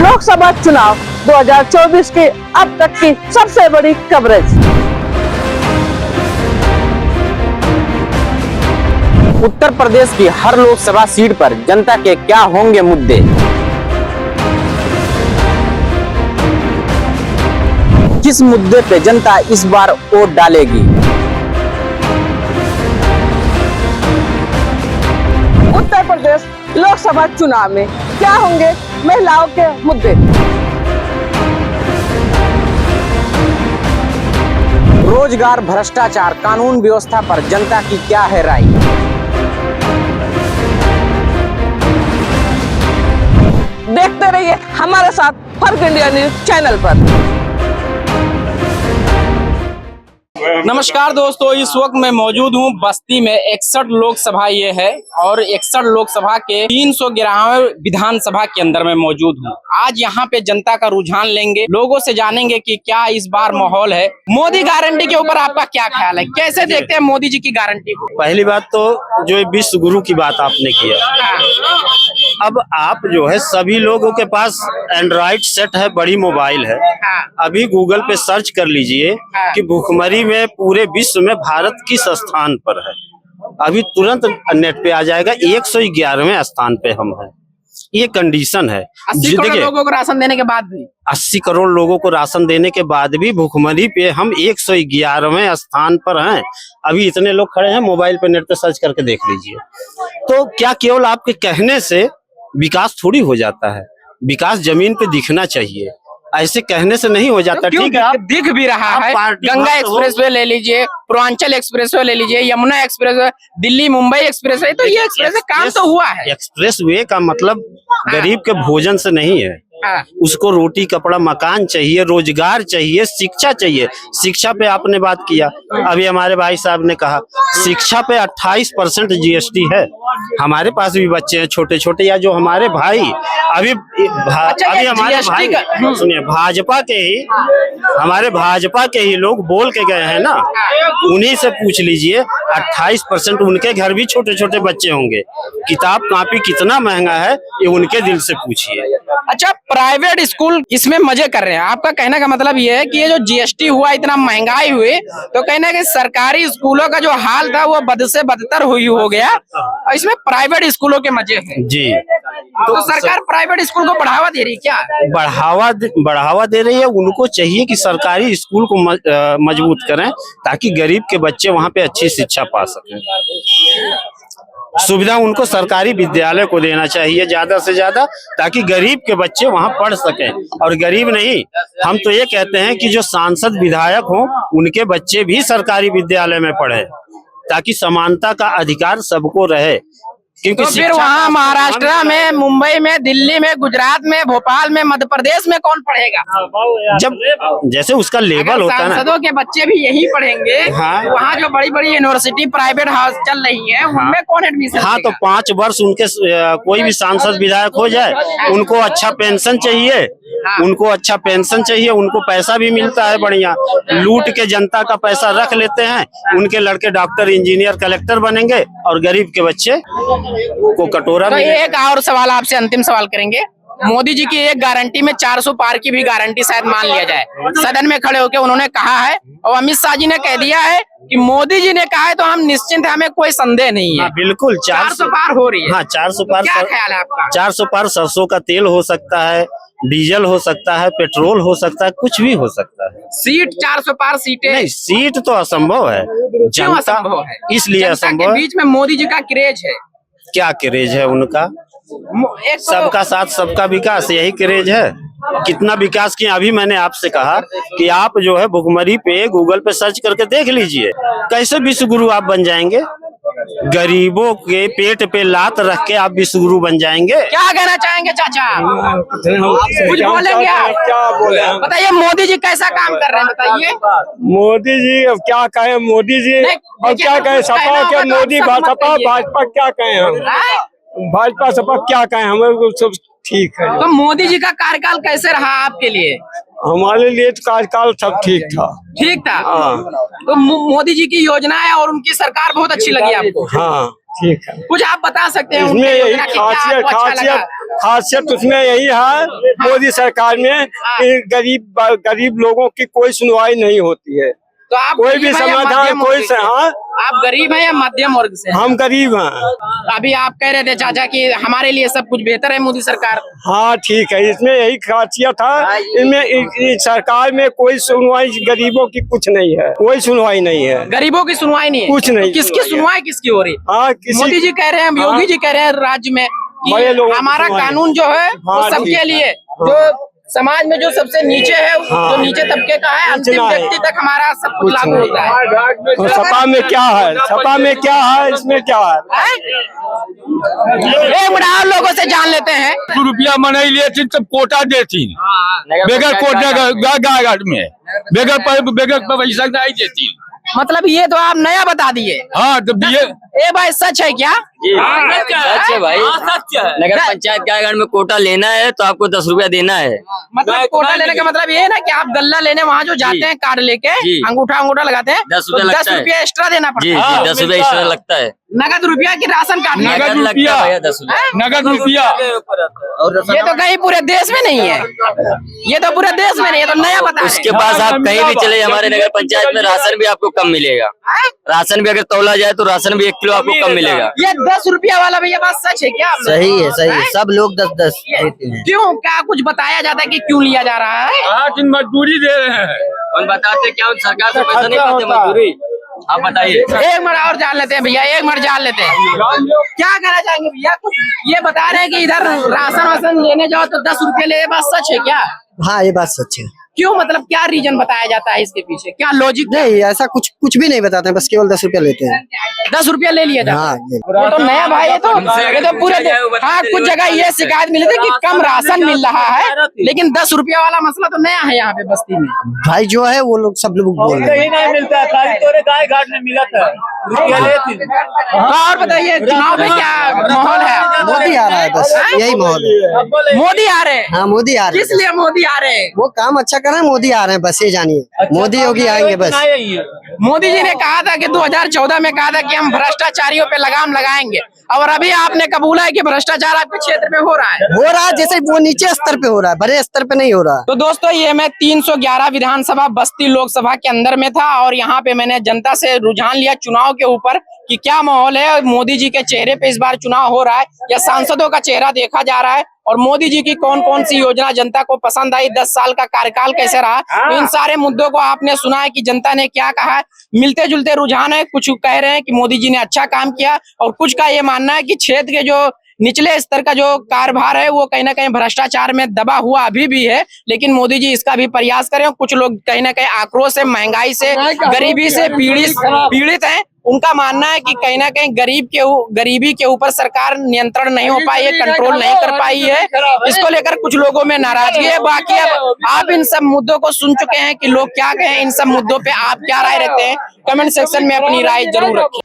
लोकसभा चुनाव 2024 की अब तक की सबसे बड़ी कवरेज। उत्तर प्रदेश की हर लोकसभा सीट पर जनता के क्या होंगे मुद्दे। किस मुद्दे पे जनता इस बार वोट डालेगी। उत्तर प्रदेश लोकसभा चुनाव में क्या होंगे महिलाओं के मुद्दे। रोजगार, भ्रष्टाचार, कानून व्यवस्था पर जनता की क्या है राय। देखते रहिए हमारे साथ फर्क इंडिया न्यूज चैनल पर। नमस्कार दोस्तों, इस वक्त मैं मौजूद हूं बस्ती में। 61 लोकसभा ये है और 61 लोकसभा के 311वें विधानसभा के अंदर मैं मौजूद हूं। आज यहां पे जनता का रुझान लेंगे, लोगों से जानेंगे कि क्या इस बार माहौल है। मोदी गारंटी के ऊपर आपका क्या ख्याल है, कैसे देखते हैं मोदी जी की गारंटी को। पहली बात तो जो विश्व गुरु की बात आपने किया, अब आप जो है सभी लोगों के पास एंड्रॉइड सेट है, बड़ी मोबाइल है। अभी गूगल पे सर्च कर लीजिए कि भुखमरी में पूरे विश्व में भारत किस स्थान पर है। अभी तुरंत नेट पे आ जाएगा, 111वें स्थान पे हम हैं। ये कंडीशन है। 80 करोड़ लोगों को राशन देने के बाद भी 80 करोड़ लोगों को राशन देने के बाद भी भुखमरी पे हम 111वें स्थान पर हैं। अभी इतने लोग खड़े हैं, मोबाइल पे नेट पे सर्च करके देख लीजिए। तो क्या केवल आपके कहने से विकास थोड़ी हो जाता है? विकास जमीन पे दिखना चाहिए, ऐसे कहने से नहीं हो जाता। तो ठीक है, आप दिख भी रहा है। गंगा एक्सप्रेसवे ले लीजिए, पूर्वांचल एक्सप्रेसवे ले लीजिए, यमुना एक्सप्रेसवे, दिल्ली मुंबई एक्सप्रेसवे, तो ये एक्सप्रेस काम तो हुआ है। एक्सप्रेस वे का मतलब गरीब के भोजन से नहीं है। उसको रोटी, कपड़ा, मकान चाहिए, रोजगार चाहिए, शिक्षा चाहिए। शिक्षा पे आपने बात किया, अभी हमारे भाई साहब ने कहा शिक्षा पे 28% GST है। हमारे पास भी बच्चे हैं छोटे छोटे, या जो हमारे भाई अभी अभी हमारे भाई सुनिए, हमारे भाजपा के ही लोग बोल के गए हैं ना, उन्हीं से पूछ लीजिए। 28% उनके घर भी छोटे छोटे बच्चे होंगे। किताब कापी कितना महंगा है ये उनके दिल से पूछिए। अच्छा, प्राइवेट स्कूल इसमें मजे कर रहे हैं। आपका कहने का मतलब ये है कि ये जो GST हुआ, इतना महंगाई हुई, तो कहना है कि सरकारी स्कूलों का जो हाल था वो बद से बदतर हो गया, और इसमें प्राइवेट स्कूलों के मजे हैं। जी, तो सरकार प्राइवेट स्कूल को बढ़ावा दे रही है क्या? बढ़ावा दे रही है। उनको चाहिए कि सरकारी स्कूल को मजबूत करें, ताकि गरीब के बच्चे वहाँ पे अच्छी शिक्षा पा सकें। सुविधा उनको सरकारी विद्यालय को देना चाहिए ज्यादा से ज्यादा, ताकि गरीब के बच्चे वहां पढ़ सकें। और गरीब नहीं, हम तो ये कहते हैं कि जो सांसद विधायक हों उनके बच्चे भी सरकारी विद्यालय में पढ़े, ताकि समानता का अधिकार सबको रहे। क्योंकि तो फिर वहाँ महाराष्ट्र में, मुंबई में, दिल्ली में, गुजरात में, भोपाल में, मध्य प्रदेश में कौन पढ़ेगा? जब जैसे उसका लेवल होता है ना, सांसदों के बच्चे भी यही पढ़ेंगे। हाँ, वहाँ जो बड़ी बड़ी यूनिवर्सिटी प्राइवेट हाउस चल रही है, उनमें कौन एडमिशन? हाँ, तो 5 वर्ष उनके कोई भी सांसद विधायक हो जाए, उनको अच्छा पेंशन चाहिए। उनको अच्छा पेंशन चाहिए, उनको पैसा भी मिलता है बढ़िया। लूट के जनता का पैसा रख लेते हैं, उनके लड़के डॉक्टर, इंजीनियर, कलेक्टर बनेंगे, और गरीब के बच्चे को कटोरा। तो एक और सवाल आपसे, अंतिम सवाल करेंगे। मोदी जी की एक गारंटी में 400 पार की भी गारंटी शायद मान लिया जाए। सदन में खड़े होकर उन्होंने कहा है, और अमित शाह जी ने कह दिया है कि मोदी जी ने कहा है, तो हम निश्चिंत, हमें कोई संदेह नहीं है। बिल्कुल 400 पार हो रही है। हाँ, 400 पार। क्या ख्याल है आपका? 400 पार सरसों का तेल हो सकता है, डीजल हो सकता है, पेट्रोल हो सकता है, कुछ भी हो सकता है। सीट 400 पार सीटें नहीं, सीट तो असंभव है। क्यों असंभव है? इसलिए असंभव है, बीच में मोदी जी का क्रेज है। क्या क्रेज है उनका? सबका साथ सबका विकास, यही क्रेज है। कितना विकास किया। अभी मैंने आपसे कहा कि आप जो है भुखमरी पे गूगल पे सर्च करके देख लीजिए, कैसे विश्व गुरु आप बन जाएंगे। गरीबों के पेट पे लात रख के आप विश्व गुरु बन जाएंगे। क्या कहना चाहेंगे चाचा? कुछ बोलेंगे आप? क्या बोले? बताइए मोदी जी कैसा काम कर रहे हैं, बताइए। मोदी जी अब क्या कहें, मोदी जी अब क्या कहें, सपा क्या मोदी, सपा भाजपा क्या कहें हम, भाजपा सपा क्या कहें, हमें सब ठीक है। तो मोदी जी का कार्यकाल कैसे रहा आपके लिए? हमारे लिए तो कार्यकाल सब ठीक था। ठीक था। तो मोदी जी की योजनाएं और उनकी सरकार बहुत अच्छी लगी आपको? हाँ, ठीक है। कुछ आप बता सकते हैं इसमें यही खासियत उसमें यही है मोदी सरकार में कि गरीब लोगों की कोई सुनवाई नहीं होती है। तो आप कोई गरीब भी हैं या समाधान मध्यम कोई वर्ग से, से? हाँ आप गरीब हैं या मध्यम वर्ग से हैं? हम गरीब हैं। अभी आप कह रहे थे चाचा कि हमारे लिए सब कुछ बेहतर है मोदी सरकार। हाँ ठीक है, इसमें यही खासियत है। इनमें इस सरकार में कोई सुनवाई गरीबों की कुछ नहीं है, कोई सुनवाई नहीं है, गरीबों की सुनवाई नहीं है, कुछ नहीं तो किसकी सुनवाई किसकी हो रही? हाँ मोदी जी कह रहे हैं, योगी जी कह रहे हैं राज्य में बड़े कि लोगों की हमारा सुनवाई। कानून जो है वो हाँ, ठीक सबके है। लिए, जो समाज में जो सबसे नीचे है, जो नीचे तबके का है, अंतिम नहीं। व्यक्ति तक हमारा सब कुछ लागू होता है। और सपा में क्या है, सपा में क्या है, इसमें क्या है? एक मिनट और लोगों से जान लेते हैं। रुपया मनाई लिए थी तब कोटा देती बेगर कोटा गाय में बेगर पैसा नहीं देती। मतलब ये तो आप नया बता दिए। हाँ तो ये भाई सच है क्या? सच है भाई, सच है। नगर पंचायत गायगढ़ में कोटा लेना है तो आपको 10 रुपया देना है। मतलब कोटा लेने का मतलब ये है ना कि आप गल्ला लेने वहाँ जो जाते हैं कार्ड लेके जी। अंगूठा लगाते हैं 10 रुपया तो लगता 10 है। रुपया एक्स्ट्रा देना जी पड़ता है। जी 10 रुपया एक्स्ट्रा लगता है। नगद रुपया की राशन कार्ड में? नगद लगता रुपया। है भैया 10 रुपया। नगद रुपया। ये तो कहीं पूरे देश में नहीं है, ये तो पूरे देश में नहीं है, तो नया बता रहे उसके हैं। पास आप कहीं भी चले, हमारे नगर पंचायत में राशन भी आपको कम मिलेगा। राशन भी अगर तौला जाए तो राशन भी 1 किलो आपको कम मिलेगा। ये 10 रुपया वाला भैया बात सच है क्या? सही है, सब लोग 10-10 देते हैं। क्यों, क्या कुछ बताया जाता है कि क्यों लिया जा रहा है? 8 दिन मजदूरी दे रहे हैं और बताते क्या उन सरकार से पैसा नहीं पाते मजदूरी? आप बताइए। एक मिनट और जान लेते हैं भैया, एक मिनट जान लेते हैं, क्या कहना चाहेंगे भैया? कुछ ये बता रहे हैं कि इधर राशन वासन लेने जाओ तो 10 रुपये ले, बात सच है क्या? हाँ ये बात सच है। क्यों, मतलब क्या रीजन बताया जाता है इसके पीछे, क्या लॉजिक? नहीं ऐसा कुछ भी नहीं बताते हैं, बस केवल 10 रुपया लेते हैं। 10 रुपया ले लिया जाता हाँ है। ये तो नया भाई, ये तो पूरे हाँ कुछ जगह ये शिकायत मिली थी कि कम राशन मिल रहा है, लेकिन 10 रुपया वाला मसला तो नया है यहाँ पे बस्ती में। भाई जो है वो लोग सब लोग बोल रहे हैं। नहीं मिलता है, खाली तोरे गाय घाट में मिला था। तो और बताइए चुनाव में क्या माहौल है? मोदी आ रहा है, बस यही माहौल है। मोदी आ रहे हैं? हाँ मोदी आ रहे किस हैं, लिए मोदी आ रहे हैं? वो काम अच्छा कर रहे हैं, मोदी आ रहे हैं, बस ये जानिए। मोदी योगी आएंगे बस। मोदी जी ने कहा था कि 2014 में कहा था कि हम भ्रष्टाचारियों पे लगाम लगाएंगे, और अभी आपने कबूला है कि भ्रष्टाचार आपके क्षेत्र में हो रहा है। जैसे वो नीचे स्तर पे हो रहा है, बड़े स्तर पे नहीं हो रहा है। तो दोस्तों ये मैं 311 विधानसभा बस्ती लोकसभा के अंदर में था, और यहाँ पे मैंने जनता से रुझान लिया चुनाव के ऊपर कि क्या माहौल है, मोदी जी के चेहरे पे इस बार चुनाव हो रहा है या सांसदों का चेहरा देखा जा रहा है, और मोदी जी की कौन कौन सी योजना जनता को पसंद आई, 10 साल का कार्यकाल कैसे रहा, तो इन सारे मुद्दों को आपने सुना है कि जनता ने क्या कहा है। मिलते जुलते रुझान है, कुछ कह रहे हैं कि मोदी जी ने अच्छा काम किया, और कुछ का ये मानना है कि क्षेत्र के जो निचले स्तर का जो कारभार है वो कहीं ना कहीं भ्रष्टाचार में दबा हुआ अभी भी है, लेकिन मोदी जी इसका भी प्रयास करें। कुछ लोग कहीं ना कहीं आक्रोश से, महंगाई से, गरीबी से पीड़ित हैं। उनका मानना है कि कहीं ना कहीं गरीबी के ऊपर सरकार नियंत्रण नहीं हो पाई है, कंट्रोल नहीं कर पाई है, इसको लेकर कुछ लोगों में नाराजगी है। बाकी अब आप इन सब मुद्दों को सुन चुके हैं कि लोग क्या कहें, इन सब मुद्दों पे आप क्या राय रखते हैं, कमेंट सेक्शन में अपनी राय जरूर रखें।